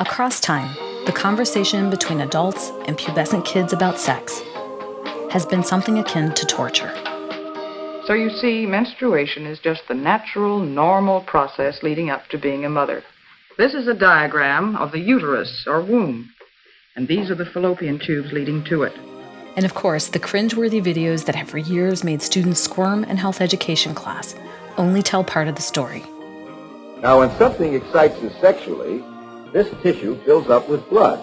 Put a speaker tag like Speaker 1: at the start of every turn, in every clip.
Speaker 1: Across time, the conversation between adults and pubescent kids about sex has been something akin to torture.
Speaker 2: So you see, menstruation is just the natural, normal process leading up to being a mother. This is a diagram of the uterus or womb, and these are the fallopian tubes leading to it.
Speaker 1: And of course, the cringeworthy videos that have for years made students squirm in health education class only tell part of the story.
Speaker 3: Now, when something excites us sexually, this tissue fills up with blood.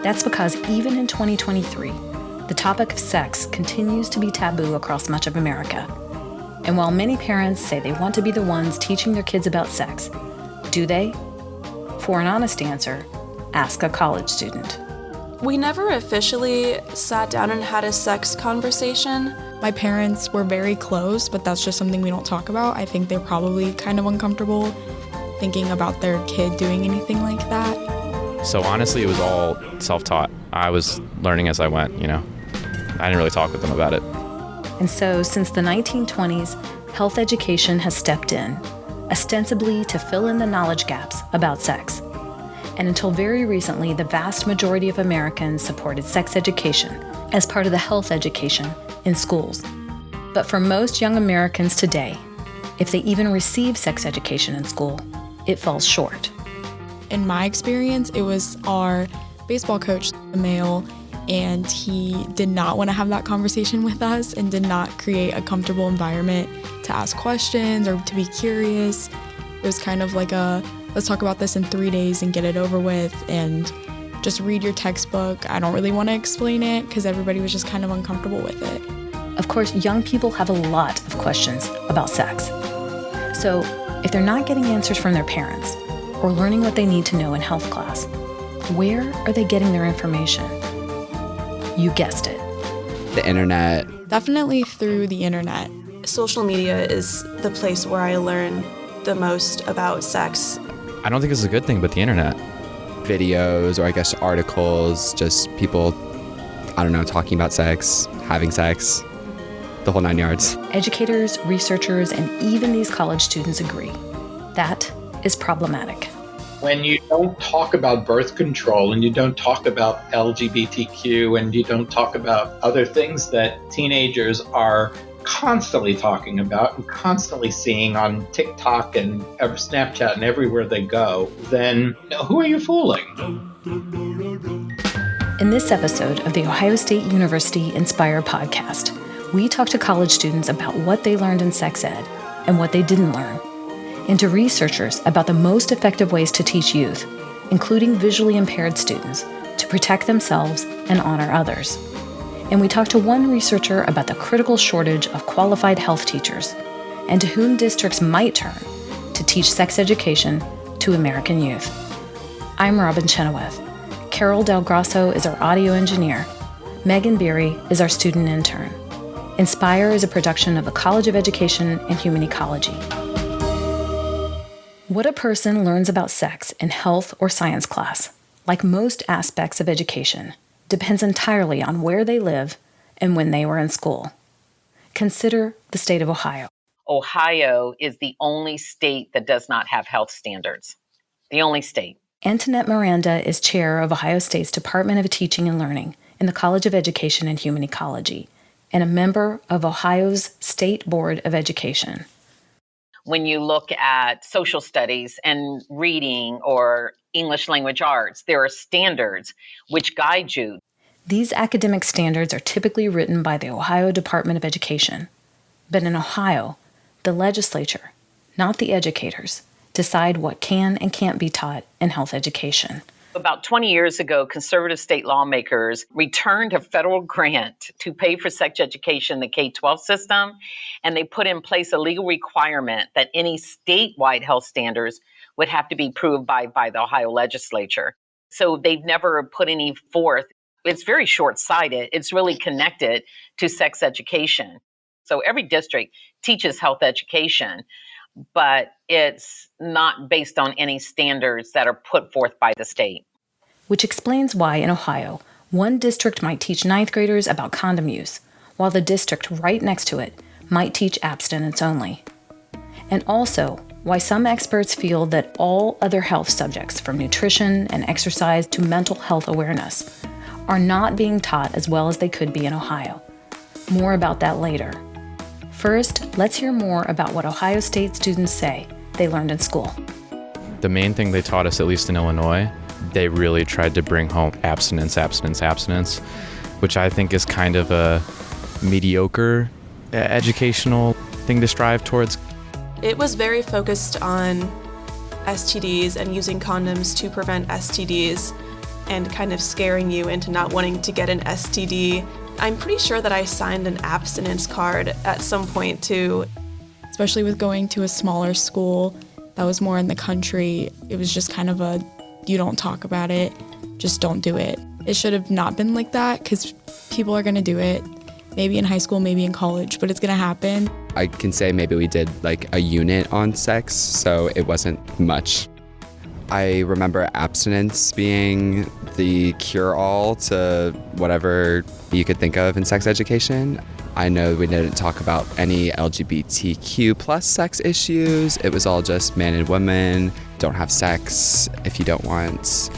Speaker 1: That's because even in 2023, the topic of sex continues to be taboo across much of America. And while many parents say they want to be the ones teaching their kids about sex, do they? For an honest answer, ask a college student.
Speaker 4: We never officially sat down and had a sex conversation.
Speaker 5: My parents were very close, but that's just something we don't talk about. I think they're probably kind of uncomfortable thinking about their kid doing anything like that.
Speaker 6: So honestly, it was all self-taught. I was learning as I went, I didn't really talk with them about it.
Speaker 1: And so, since the 1920s, health education has stepped in, ostensibly to fill in the knowledge gaps about sex. And until very recently, the vast majority of Americans supported sex education as part of the health education in schools. But for most young Americans today, if they even receive sex education in school, it falls short.
Speaker 5: In my experience, it was our baseball coach, the male, and he did not want to have that conversation with us and did not create a comfortable environment to ask questions or to be curious. It was kind of like let's talk about this in 3 days and get it over with, and just read your textbook. I don't really want to explain it because everybody was just kind of uncomfortable with it.
Speaker 1: Of course, young people have a lot of questions about sex. So if they're not getting answers from their parents or learning what they need to know in health class, where are they getting their information? You guessed it.
Speaker 7: The internet.
Speaker 5: Definitely through the internet.
Speaker 4: Social media is the place where I learn the most about sex.
Speaker 6: I don't think it's a good thing, but the internet.
Speaker 7: Videos, or I guess articles, just people, talking about sex, having sex, the whole 9 yards.
Speaker 1: Educators, researchers, and even these college students agree. That is problematic.
Speaker 8: When you don't talk about birth control and you don't talk about LGBTQ and you don't talk about other things that teenagers are constantly talking about and constantly seeing on TikTok and Snapchat and everywhere they go, then who are you fooling?
Speaker 1: In this episode of the Ohio State University Inspire podcast, we talk to college students about what they learned in sex ed and what they didn't learn, and to researchers about the most effective ways to teach youth, including visually impaired students, to protect themselves and honor others. And we talked to one researcher about the critical shortage of qualified health teachers and to whom districts might turn to teach sex education to American youth. I'm Robin Chenoweth. Carol Del Grosso is our audio engineer. Megan Beery is our student intern. Inspire is a production of the College of Education and Human Ecology. What a person learns about sex in health or science class, like most aspects of education, depends entirely on where they live and when they were in school. Consider the state of Ohio.
Speaker 9: Ohio is the only state that does not have health standards. The only state.
Speaker 1: Antoinette Miranda is chair of Ohio State's Department of Teaching and Learning in the College of Education and Human Ecology, and a member of Ohio's State Board of Education.
Speaker 9: When you look at social studies and reading or English language arts, there are standards which guide you.
Speaker 1: These academic standards are typically written by the Ohio Department of Education. But in Ohio, the legislature, not the educators, decide what can and can't be taught in health education.
Speaker 9: About 20 years ago, conservative state lawmakers returned a federal grant to pay for sex education in the K-12 system, and they put in place a legal requirement that any statewide health standards would have to be approved by the Ohio legislature. So they've never put any forth. It's very short-sighted. It's really connected to sex education. So every district teaches health education, but it's not based on any standards that are put forth by the state.
Speaker 1: Which explains why in Ohio, one district might teach ninth graders about condom use, while the district right next to it might teach abstinence only. And also why some experts feel that all other health subjects, from nutrition and exercise to mental health awareness, are not being taught as well as they could be in Ohio. More about that later. First, let's hear more about what Ohio State students say they learned in school.
Speaker 6: The main thing they taught us, at least in Illinois, they really tried to bring home abstinence, which I think is kind of a mediocre educational thing to strive towards.
Speaker 4: It was very focused on STDs and using condoms to prevent STDs and kind of scaring you into not wanting to get an STD. I'm pretty sure that I signed an abstinence card at some point too.
Speaker 5: Especially with going to a smaller school that was more in the country, it was just kind of a, you don't talk about it, just don't do it. It should have not been like that because people are going to do it, maybe in high school, maybe in college, but it's going to happen.
Speaker 7: I can say maybe we did like a unit on sex, so it wasn't much. I remember abstinence being the cure-all to whatever you could think of in sex education. I know we didn't talk about any LGBTQ plus sex issues. It was all just man and woman, don't have sex if you don't want,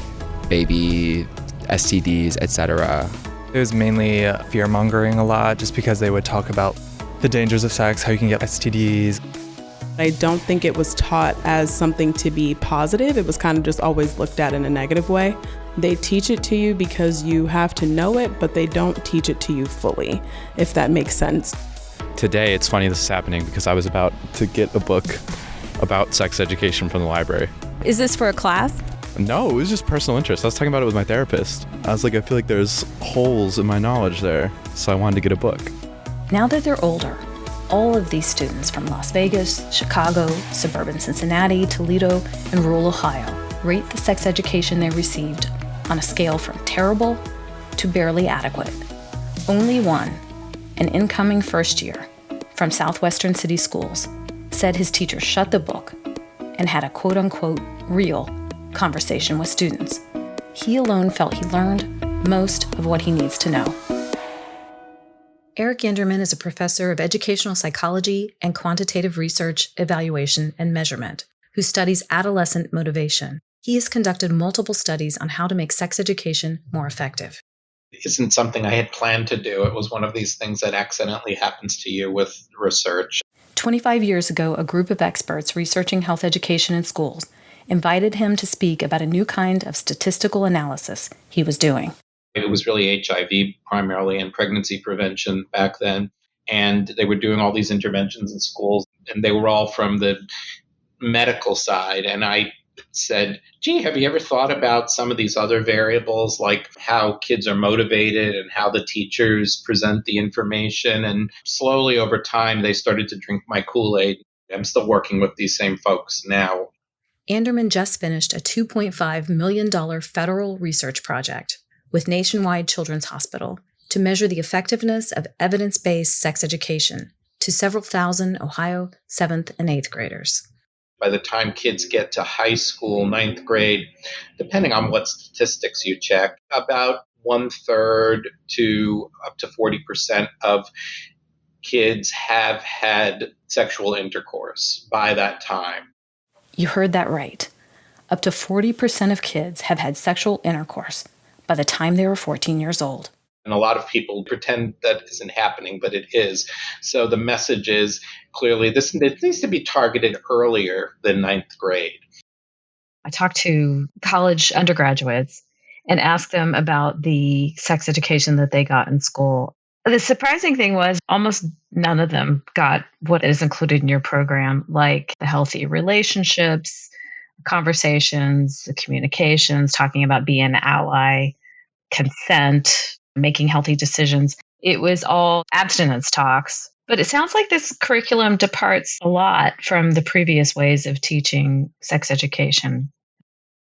Speaker 7: baby, STDs, etc.
Speaker 10: It was mainly fear-mongering a lot, just because they would talk about the dangers of sex, how you can get STDs.
Speaker 11: I don't think it was taught as something to be positive. It was kind of just always looked at in a negative way. They teach it to you because you have to know it, but they don't teach it to you fully, if that makes sense.
Speaker 6: Today, it's funny this is happening because I was about to get a book about sex education from the library.
Speaker 1: Is this for a class?
Speaker 6: No, it was just personal interest. I was talking about it with my therapist. I was like, I feel like there's holes in my knowledge there, so I wanted to get a book.
Speaker 1: Now that they're older, all of these students from Las Vegas, Chicago, suburban Cincinnati, Toledo, and rural Ohio rate the sex education they received on a scale from terrible to barely adequate. Only one, an incoming first year from Southwestern City Schools, said his teacher shut the book and had a quote-unquote real conversation with students. He alone felt he learned most of what he needs to know. Eric Yanderman is a professor of educational psychology and quantitative research, evaluation, and measurement, who studies adolescent motivation. He has conducted multiple studies on how to make sex education more effective.
Speaker 8: It isn't something I had planned to do. It was one of these things that accidentally happens to you with research.
Speaker 1: 25 years ago, a group of experts researching health education in schools invited him to speak about a new kind of statistical analysis he was doing.
Speaker 8: It was really HIV primarily and pregnancy prevention back then. And they were doing all these interventions in schools, and they were all from the medical side. And I said, gee, have you ever thought about some of these other variables, like how kids are motivated and how the teachers present the information? And slowly over time, they started to drink my Kool-Aid. I'm still working with these same folks now.
Speaker 1: Anderman just finished a $2.5 million federal research project with Nationwide Children's Hospital to measure the effectiveness of evidence-based sex education to several thousand Ohio 7th and 8th graders.
Speaker 8: By the time kids get to high school, 9th grade, depending on what statistics you check, about 1/3 to up to 40% of kids have had sexual intercourse by that time.
Speaker 1: You heard that right. Up to 40% of kids have had sexual intercourse by the time they were 14 years old.
Speaker 8: And a lot of people pretend that isn't happening, but it is. So the message is clearly it needs to be targeted earlier than 9th grade.
Speaker 12: I talked to college undergraduates and asked them about the sex education that they got in school. The surprising thing was almost none of them got what is included in your program, like the healthy relationships, conversations, the communications, talking about being an ally, consent, making healthy decisions. It was all abstinence talks. But it sounds like this curriculum departs a lot from the previous ways of teaching sex education.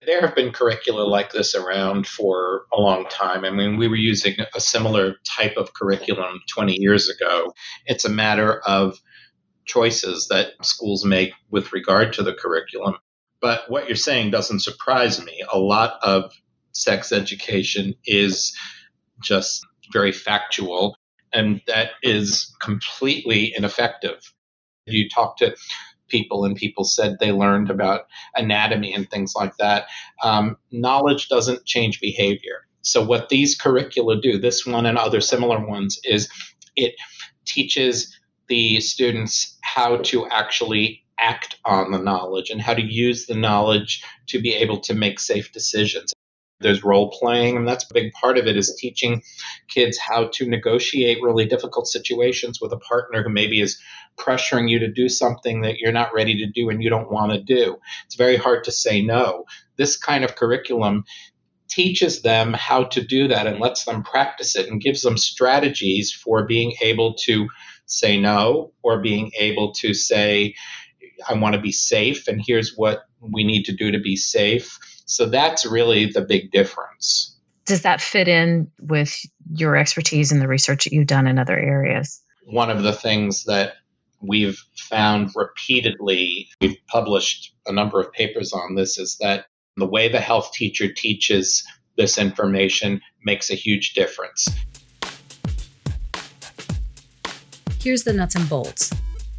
Speaker 8: There have been curricula like this around for a long time. I mean, we were using a similar type of curriculum 20 years ago. It's a matter of choices that schools make with regard to the curriculum. But what you're saying doesn't surprise me. A lot of sex education is just very factual, and that is completely ineffective. You talk to people, and people said they learned about anatomy and things like that. Knowledge doesn't change behavior. So what these curricula do, this one and other similar ones, is it teaches the students how to actually act on the knowledge and how to use the knowledge to be able to make safe decisions. There's role playing, and that's a big part of it, is teaching kids how to negotiate really difficult situations with a partner who maybe is pressuring you to do something that you're not ready to do and you don't want to do. It's very hard to say no. This kind of curriculum teaches them how to do that and lets them practice it and gives them strategies for being able to say no, or being able to say, I want to be safe, and here's what we need to do to be safe. So that's really the big difference.
Speaker 12: Does that fit in with your expertise and the research that you've done in other areas?
Speaker 8: One of the things that we've found repeatedly, we've published a number of papers on this, is that the way the health teacher teaches this information makes a huge difference.
Speaker 1: Here's the nuts and bolts.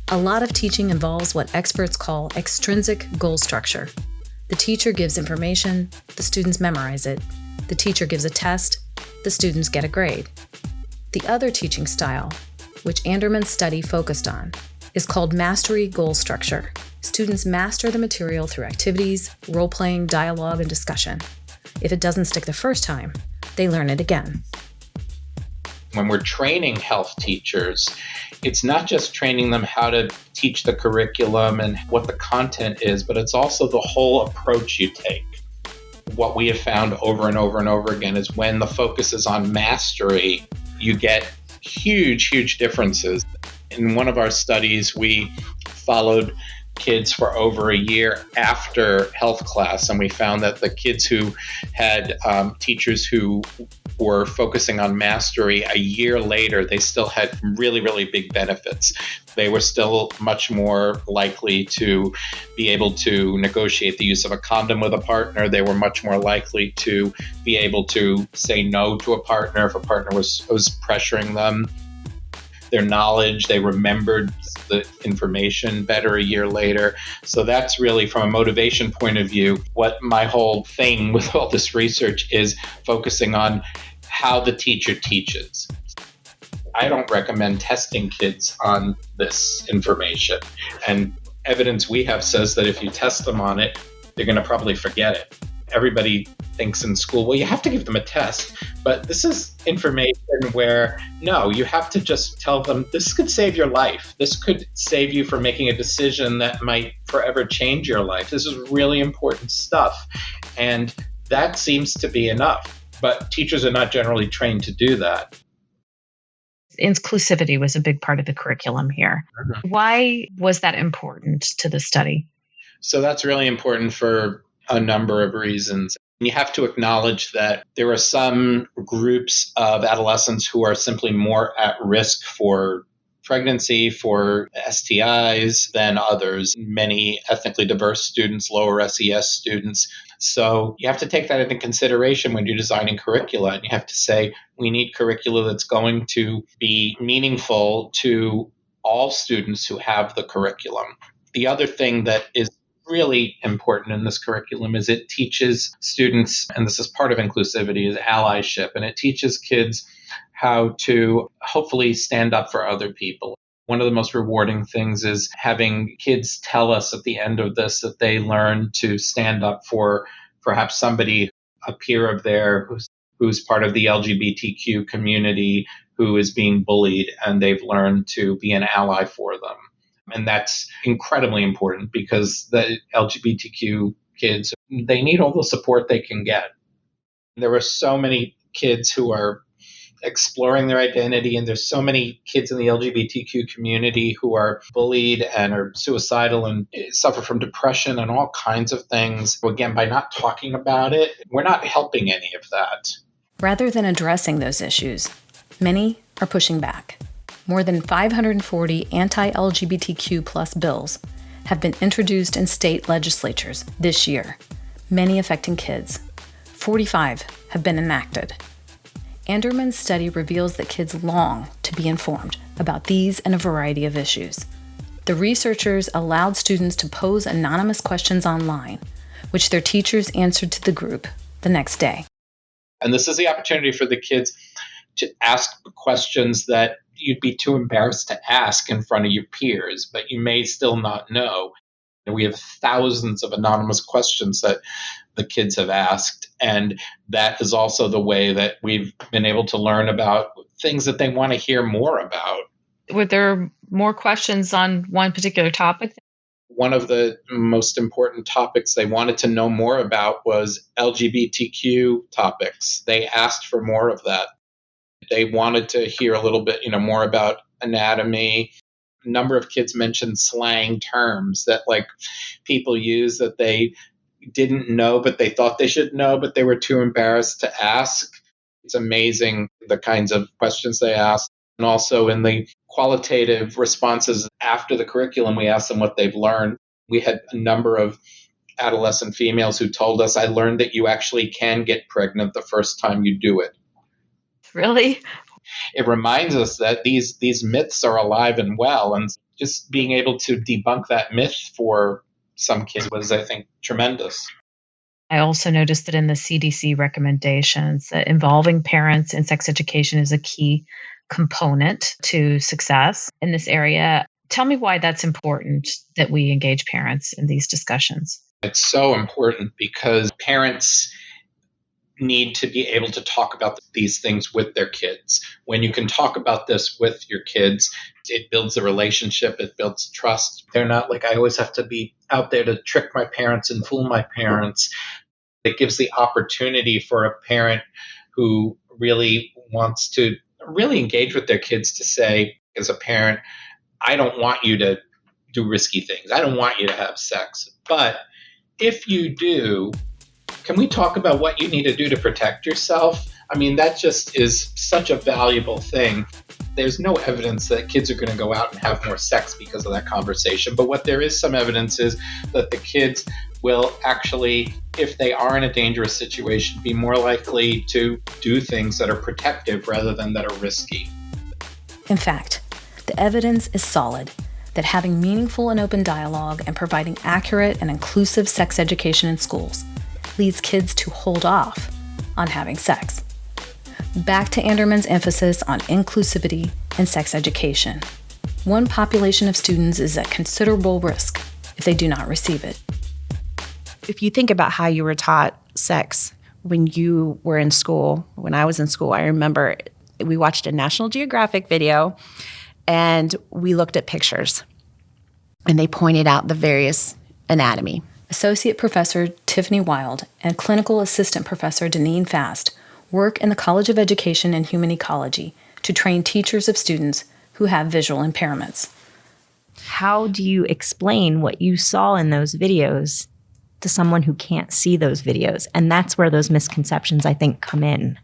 Speaker 1: A lot of teaching involves what experts call extrinsic goal structure. The teacher gives information, the students memorize it. The teacher gives a test, the students get a grade. The other teaching style, which Anderman's study focused on, is called mastery goal structure. Students master the material through activities, role-playing, dialogue, and discussion. If it doesn't stick the first time, they learn it again.
Speaker 8: When we're training health teachers, it's not just training them how to teach the curriculum and what the content is, but it's also the whole approach you take. What we have found over and over and over again is when the focus is on mastery, you get huge, huge differences. In one of our studies, we followed kids for over a year after health class, and we found that the kids who had teachers who were focusing on mastery, a year later, they still had really, really big benefits. They were still much more likely to be able to negotiate the use of a condom with a partner. They were much more likely to be able to say no to a partner if a partner was pressuring them. Their knowledge, they remembered the information better a year later. So that's really, from a motivation point of view, what my whole thing with all this research is focusing on how the teacher teaches. I don't recommend testing kids on this information. And evidence we have says that if you test them on it, they're going to probably forget it. Everybody thinks in school, well, you have to give them a test. But this is information where, no, you have to just tell them, this could save your life. This could save you from making a decision that might forever change your life. This is really important stuff. And that seems to be enough. But teachers are not generally trained to do that.
Speaker 12: Inclusivity was a big part of the curriculum here. Mm-hmm. Why was that important to the study?
Speaker 8: So that's really important for a number of reasons. You have to acknowledge that there are some groups of adolescents who are simply more at risk for pregnancy, for STIs than others. Many ethnically diverse students, lower SES students. So you have to take that into consideration when you're designing curricula. And you have to say, we need curricula that's going to be meaningful to all students who have the curriculum. The other thing that is really important in this curriculum is it teaches students, and this is part of inclusivity, is allyship, and it teaches kids how to hopefully stand up for other people. One of the most rewarding things is having kids tell us at the end of this that they learn to stand up for perhaps somebody, a peer of theirs who's part of the LGBTQ community who is being bullied, and they've learned to be an ally for them. And that's incredibly important because the LGBTQ kids, they need all the support they can get. There are so many kids who are exploring their identity, and there's so many kids in the LGBTQ community who are bullied and are suicidal and suffer from depression and all kinds of things. Again, by not talking about it, we're not helping any of that.
Speaker 1: Rather than addressing those issues, many are pushing back. More than 540 anti-LGBTQ+ bills have been introduced in state legislatures this year, many affecting kids. 45 have been enacted. Anderman's study reveals that kids long to be informed about these and a variety of issues. The researchers allowed students to pose anonymous questions online, which their teachers answered to the group the next day.
Speaker 8: And this is the opportunity for the kids to ask questions that you'd be too embarrassed to ask in front of your peers, but you may still not know. We have thousands of anonymous questions that the kids have asked, and that is also the way that we've been able to learn about things that they want to hear more about.
Speaker 12: Were there more questions on one particular topic?
Speaker 8: One of the most important topics they wanted to know more about was LGBTQ topics. They asked for more of that. They wanted to hear a little bit, more about anatomy. A number of kids mentioned slang terms that people use that they didn't know, but they thought they should know, but they were too embarrassed to ask. It's amazing the kinds of questions they asked. And also in the qualitative responses after the curriculum, we asked them what they've learned. We had a number of adolescent females who told us, I learned that you actually can get pregnant the first time you do it.
Speaker 12: Really?
Speaker 8: It reminds us that these myths are alive and well, and just being able to debunk that myth for some kids was, I think, tremendous.
Speaker 12: I also noticed that in the CDC recommendations that involving parents in sex education is a key component to success in this area. Tell me why that's important that we engage parents in these discussions.
Speaker 8: It's so important because parents need to be able to talk about these things with their kids. When you can talk about this with your kids, it builds a relationship, it builds trust. They're not like, I always have to be out there to trick my parents and fool my parents. It gives the opportunity for a parent who really wants to really engage with their kids to say, as a parent, I don't want you to do risky things. I don't want you to have sex. But if you do, can we talk about what you need to do to protect yourself? I mean, that just is such a valuable thing. There's no evidence that kids are going to go out and have more sex because of that conversation. But what there is some evidence is that the kids will actually, if they are in a dangerous situation, be more likely to do things that are protective rather than that are risky.
Speaker 1: In fact, the evidence is solid that having meaningful and open dialogue and providing accurate and inclusive sex education in schools leads kids to hold off on having sex. Back to Anderman's emphasis on inclusivity in sex education. One population of students is at considerable risk if they do not receive it.
Speaker 13: If you think about how you were taught sex when you were in school, when I was in school, I remember we watched a National Geographic video and we looked at pictures and they pointed out the various anatomy.
Speaker 1: Associate Professor Tiffany Wild and Clinical Assistant Professor Deneen Fast work in the College of Education and Human Ecology to train teachers of students who have visual impairments.
Speaker 14: How do you explain what you saw in those videos to someone who can't see those videos? And that's where those misconceptions, I think, come in.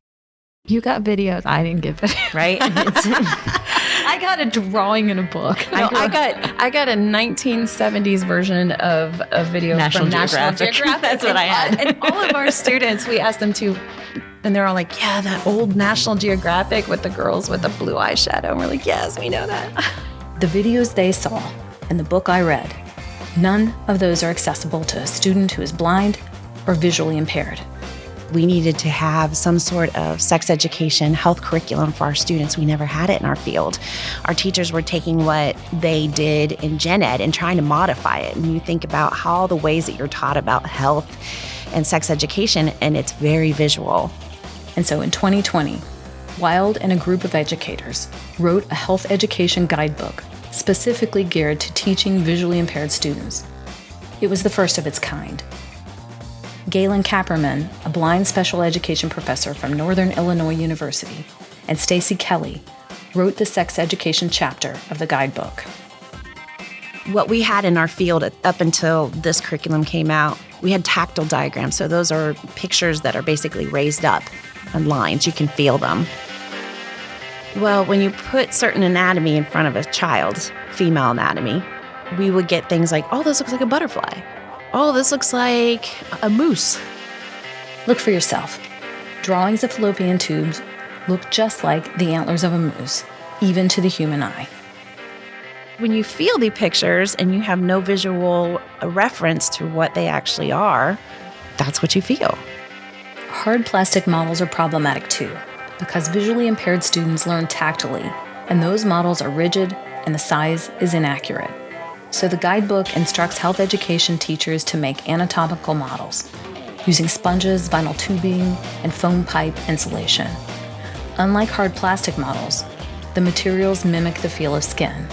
Speaker 15: You got videos. I didn't get videos.
Speaker 14: Right?
Speaker 15: I got a drawing in a book. I got a 1970s version of a video from National Geographic.
Speaker 14: That's what I had.
Speaker 15: And all of our students, we asked them to, and they're all like, yeah, that old National Geographic with the girls with the blue eyeshadow. And we're like, yes, we know that.
Speaker 1: The videos they saw and the book I read, none of those are accessible to a student who is blind or visually impaired.
Speaker 13: We needed to have some sort of sex education health curriculum for our students. We never had it in our field. Our teachers were taking what they did in gen ed and trying to modify it. And you think about all the ways that you're taught about health and sex education, and it's very visual.
Speaker 1: And so in 2020, Wild and a group of educators wrote a health education guidebook specifically geared to teaching visually impaired students. It was the first of its kind. Galen Kapperman, a blind special education professor from Northern Illinois University, and Stacy Kelly wrote the sex education chapter of the guidebook.
Speaker 13: What we had in our field up until this curriculum came out, we had tactile diagrams. So those are pictures that are basically raised up on lines. You can feel them. Well, when you put certain anatomy in front of a child, female anatomy, we would get things like, oh, this looks like a butterfly. Oh, this looks like a moose.
Speaker 1: Look for yourself. Drawings of fallopian tubes look just like the antlers of a moose, even to the human eye.
Speaker 13: When you feel the pictures and you have no visual reference to what they actually are, that's what you feel.
Speaker 1: Hard plastic models are problematic too, because visually impaired students learn tactily, and those models are rigid and the size is inaccurate. So the guidebook instructs health education teachers to make anatomical models, using sponges, vinyl tubing, and foam pipe insulation. Unlike hard plastic models, the materials mimic the feel of skin.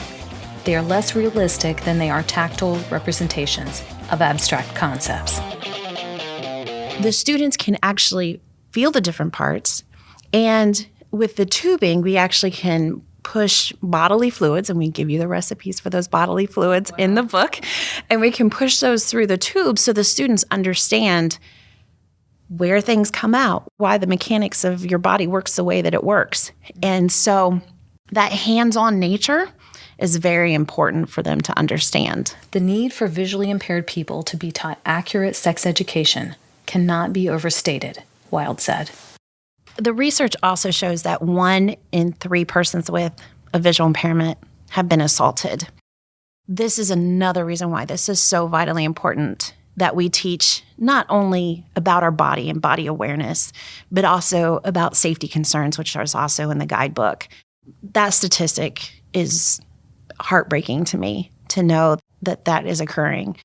Speaker 1: They are less realistic than they are tactile representations of abstract concepts.
Speaker 13: The students can actually feel the different parts, and with the tubing, we actually can push bodily fluids, and we give you the recipes for those bodily fluids in the book, and we can push those through the tube so the students understand where things come out, why the mechanics of your body works the way that it works. And so that hands-on nature is very important for them to understand.
Speaker 1: The need for visually impaired people to be taught accurate sex education cannot be overstated, Wild said.
Speaker 13: The research also shows that 1 in 3 persons with a visual impairment have been assaulted. This is another reason why this is so vitally important, that we teach not only about our body and body awareness, but also about safety concerns, which is also in the guidebook. That statistic is heartbreaking to me to know that that is occurring.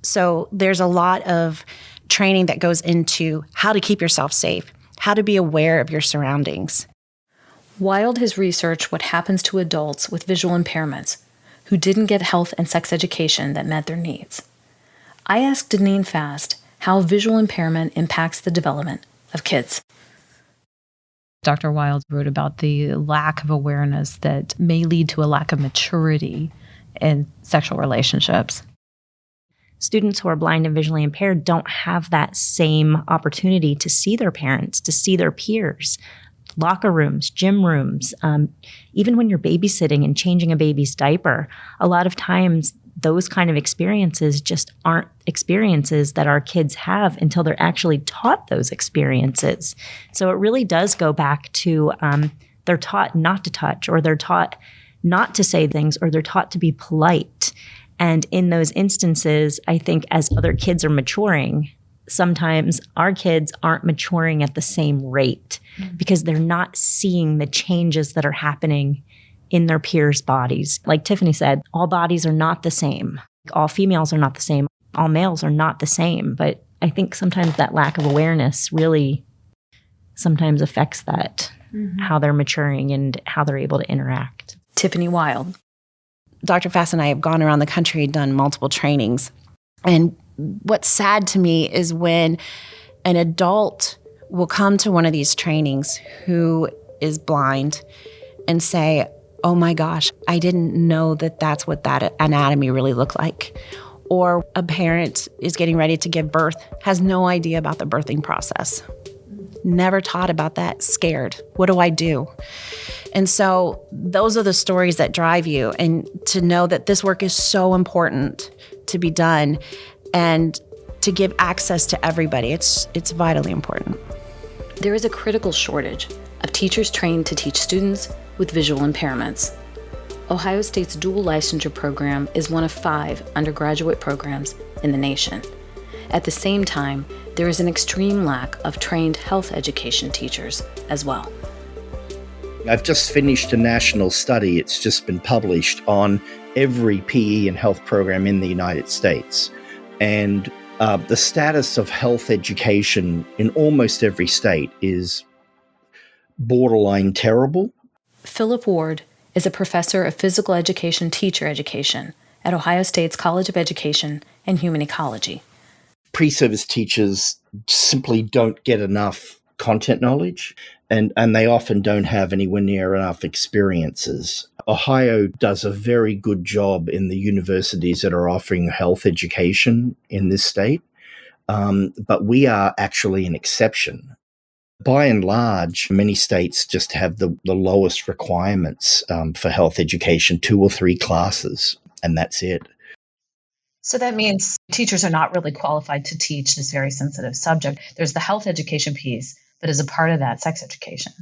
Speaker 13: So there's a lot of training that goes into how to keep yourself safe, how to be aware of your surroundings.
Speaker 1: Wild has researched what happens to adults with visual impairments who didn't get health and sex education that met their needs. I asked Deneen Fast how visual impairment impacts the development of kids.
Speaker 15: Dr. Wild wrote about the lack of awareness that may lead to a lack of maturity in sexual relationships.
Speaker 14: Students who are blind and visually impaired don't have that same opportunity to see their parents, to see their peers, locker rooms, gym rooms. Even when you're babysitting and changing a baby's diaper, a lot of times those kind of experiences just aren't experiences that our kids have until they're actually taught those experiences. So it really does go back to they're taught not to touch, or they're taught not to say things, or they're taught to be polite. And in those instances, I think as other kids are maturing, sometimes our kids aren't maturing at the same rate because they're not seeing the changes that are happening in their peers' bodies. Like Tiffany said, all bodies are not the same. All females are not the same. All males are not the same. But I think sometimes that lack of awareness really sometimes affects that, how they're maturing and how they're able to interact.
Speaker 1: Tiffany Wild.
Speaker 13: Dr. Fast and I have gone around the country, done multiple trainings. And what's sad to me is when an adult will come to one of these trainings who is blind and say, oh my gosh, I didn't know that that's what that anatomy really looked like. Or a parent is getting ready to give birth, has no idea about the birthing process. Never taught about that, scared. What do I do? And so those are the stories that drive you, and to know that this work is so important to be done and to give access to everybody. It's vitally important.
Speaker 1: There is a critical shortage of teachers trained to teach students with visual impairments. Ohio State's dual licensure program is one of 5 undergraduate programs in the nation. At the same time, there is an extreme lack of trained health education teachers as well.
Speaker 16: I've just finished a national study, it's just been published, on every PE and health program in the United States. And the status of health education in almost every state is borderline terrible.
Speaker 1: Philip Ward is a professor of physical education teacher education at Ohio State's College of Education and Human Ecology.
Speaker 16: Pre-service teachers simply don't get enough content knowledge, and they often don't have anywhere near enough experiences. Ohio does a very good job in the universities that are offering health education in this state, but we are actually an exception. By and large, many states just have the lowest requirements for health education, 2 or 3 classes, and that's it.
Speaker 17: So that means teachers are not really qualified to teach this very sensitive subject. There's the health education piece, but as a part of that, sex education.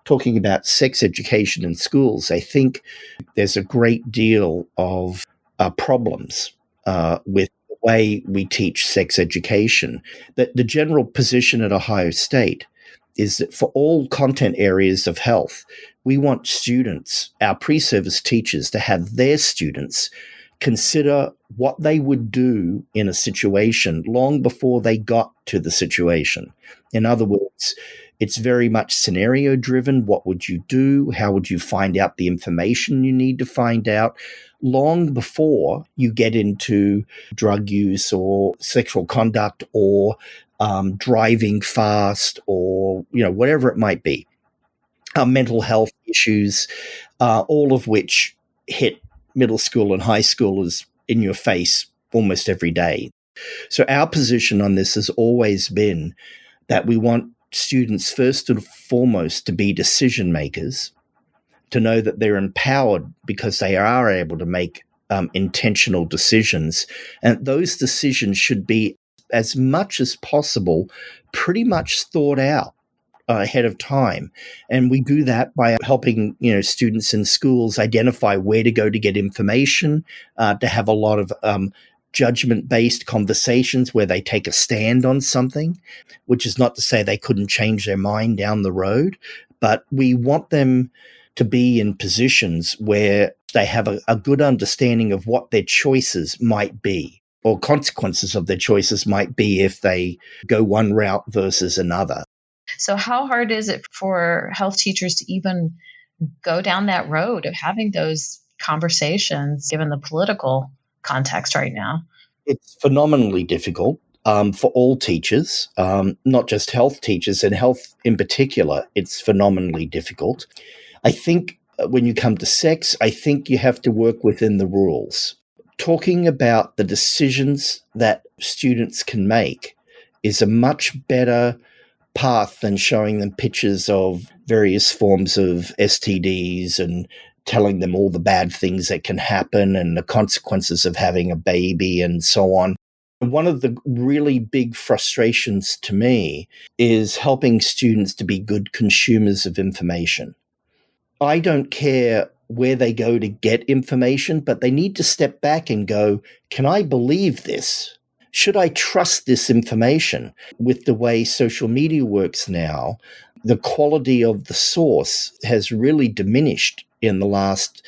Speaker 16: talking about sex education in schools, I think there's a great deal of problems with the way we teach sex education. That the general position at Ohio State is that for all content areas of health, we want students, our pre-service teachers, to have their students consider what they would do in a situation long before they got to the situation. In other words, it's very much scenario driven. What would you do? How would you find out the information you need to find out long before you get into drug use or sexual conduct or driving fast or, whatever it might be. Mental health issues, all of which hit middle school and high schoolers in your face almost every day. So our position on this has always been that we want students first and foremost to be decision makers, to know that they're empowered because they are able to make intentional decisions. And those decisions should be, as much as possible, pretty much thought out ahead of time. And we do that by helping, students in schools identify where to go to get information, to have a lot of judgment-based conversations where they take a stand on something, which is not to say they couldn't change their mind down the road, but we want them to be in positions where they have a good understanding of what their choices might be, or consequences of their choices might be if they go one route versus another.
Speaker 17: So how hard is it for health teachers to even go down that road of having those conversations, given the political context right now?
Speaker 16: It's phenomenally difficult for all teachers, not just health teachers, and health in particular. It's phenomenally difficult. I think when you come to sex, I think you have to work within the rules. Talking about the decisions that students can make is a much better path than showing them pictures of various forms of STDs and telling them all the bad things that can happen and the consequences of having a baby and so on. One of the really big frustrations to me is helping students to be good consumers of information. I don't care where they go to get information, but they need to step back and go, can I believe this? Should I trust this information? With the way social media works now, the quality of the source has really diminished in the last,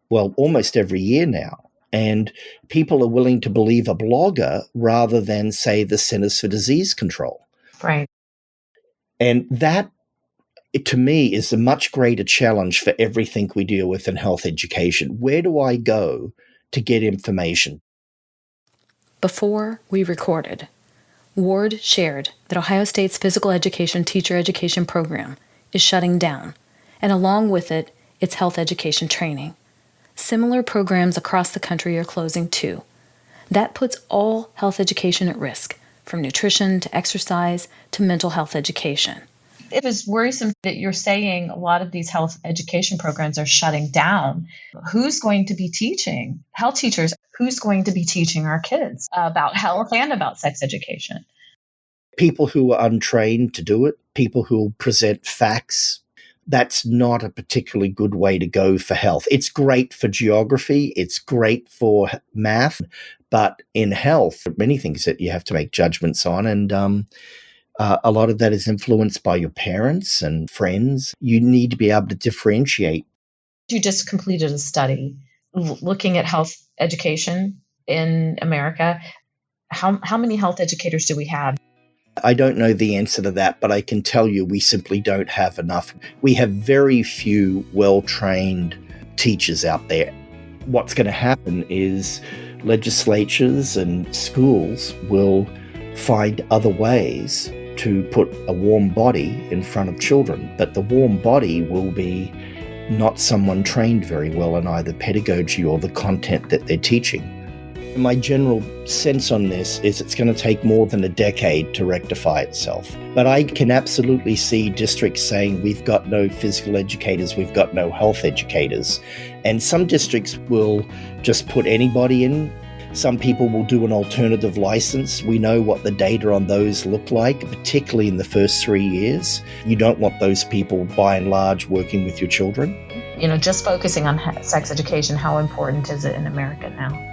Speaker 16: almost every year now. And people are willing to believe a blogger rather than, say, the Centers for Disease Control.
Speaker 17: Right.
Speaker 16: And that, to me, is a much greater challenge for everything we deal with in health education. Where do I go to get information?
Speaker 1: Before we recorded, Ward shared that Ohio State's physical education teacher education program is shutting down, and along with it, its health education training. Similar programs across the country are closing too. That puts all health education at risk, from nutrition to exercise to mental health education.
Speaker 17: It is worrisome that you're saying a lot of these health education programs are shutting down. Who's going to be teaching? Health teachers, who's going to be teaching our kids about health and about sex education?
Speaker 16: People who are untrained to do it, people who present facts. That's not a particularly good way to go for health. It's great for geography. It's great for math. But in health, there are many things that you have to make judgments on. And a lot of that is influenced by your parents and friends. You need to be able to differentiate.
Speaker 17: You just completed a study looking at health education in America. How many health educators do we have?
Speaker 16: I don't know the answer to that, but I can tell you we simply don't have enough. We have very few well-trained teachers out there. What's going to happen is legislatures and schools will find other ways to put a warm body in front of children, but the warm body will be not someone trained very well in either pedagogy or the content that they're teaching. My general sense on this is it's going to take more than a decade to rectify itself. But I can absolutely see districts saying we've got no physical educators, we've got no health educators. And some districts will just put anybody in. Some people will do an alternative license. We know what the data on those look like, particularly in the first 3 years. You don't want those people, by and large, working with your children.
Speaker 17: Just focusing on sex education, how important is it in America now?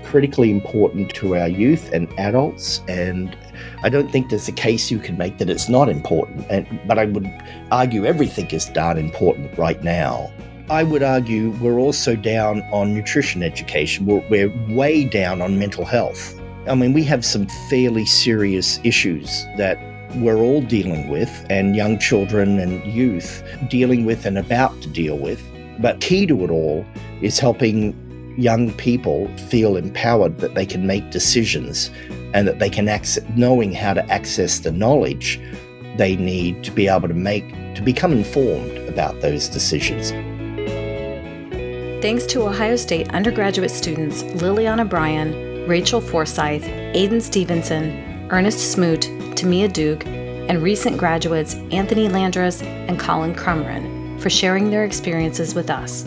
Speaker 16: Critically important to our youth and adults, and I don't think there's a case you can make that it's not important, but I would argue everything is darn important right now. I would argue we're also down on nutrition education. We're way down on mental health. I mean, we have some fairly serious issues that we're all dealing with, and young children and youth dealing with and about to deal with. But key to it all is helping young people feel empowered that they can make decisions and that they can knowing how to access the knowledge they need to be able to become informed about those decisions.
Speaker 1: Thanks to Ohio State undergraduate students Liliana Bryan, Rachel Forsyth, Aiden Stevenson, Ernest Smoot, Tamia Duke, and recent graduates Anthony Landris and Colin Crumrin for sharing their experiences with us.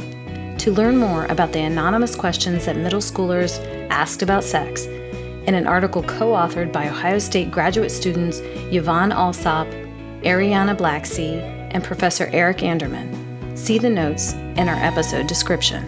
Speaker 1: To learn more about the anonymous questions that middle schoolers asked about sex, in an article co-authored by Ohio State graduate students Yvonne Alsop, Ariana Blacksea, and Professor Eric Anderman, see the notes in our episode description.